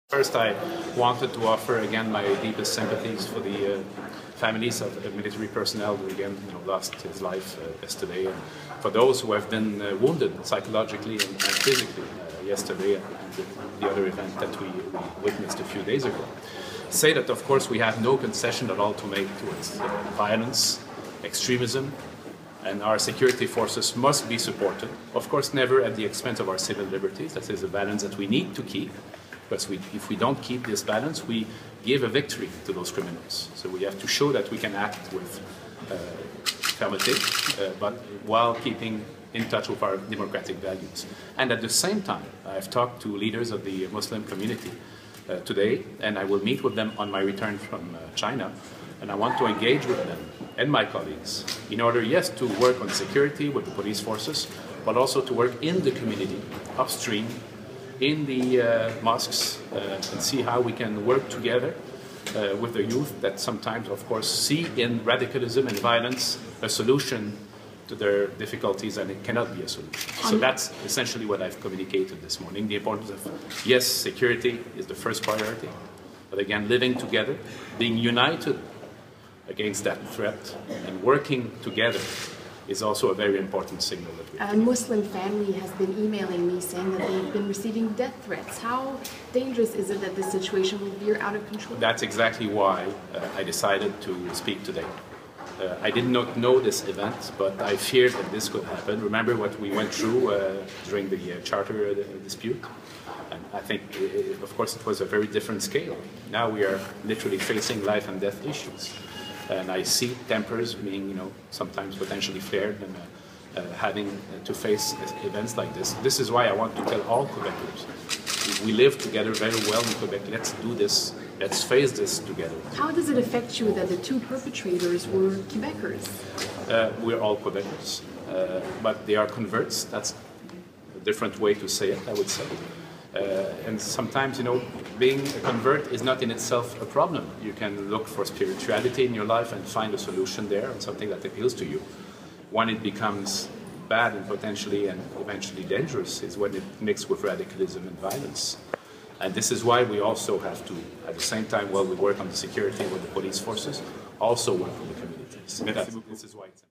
First, I wanted to offer again my deepest sympathies for the families of military personnel who again lost his life yesterday, and for those who have been wounded psychologically and physically yesterday and the other event that we witnessed a few days ago. Say that of course we have no concession at all to make towards violence, extremism, and our security forces must be supported. Of course, never at the expense of our civil liberties. That is a balance that we need to keep. But if we don't keep this balance, we give a victory to those criminals. So we have to show that we can act with fermeté, but while keeping in touch with our democratic values. And at the same time, I've talked to leaders of the Muslim community today, and I will meet with them on my return from China. And I want to engage with them and my colleagues in order, yes, to work on security with the police forces, but also to work in the community, upstream, in the mosques, and see how we can work together with the youth that sometimes, of course, see in radicalism and violence a solution to their difficulties, and it cannot be a solution. So that's essentially what I've communicated this morning, the importance of, yes, security is the first priority, but again, living together, being united against that threat, and working together is also a very important signal that we have. A Muslim family has been emailing me saying that they've been receiving death threats. How dangerous is it that this situation will veer out of control? That's exactly why I decided to speak today. I did not know this event, but I feared that this could happen. Remember what we went through during the charter dispute? And I think, of course, it was a very different scale. Now we are literally facing life and death issues. And I see tempers being, sometimes potentially flared and having to face events like this. This is why I want to tell all Quebecers, we live together very well in Quebec. Let's do this. Let's face this together. How does it affect you that the two perpetrators were Quebecers? We're all Quebecers, but they are converts. That's a different way to say it, I would say. And sometimes, being a convert is not in itself a problem. You can look for spirituality in your life and find a solution there and something that appeals to you. When it becomes bad and potentially and eventually dangerous is when it mixes with radicalism and violence. And this is why we also have to, at the same time, while we work on the security with the police forces, also work with the communities. This is why it's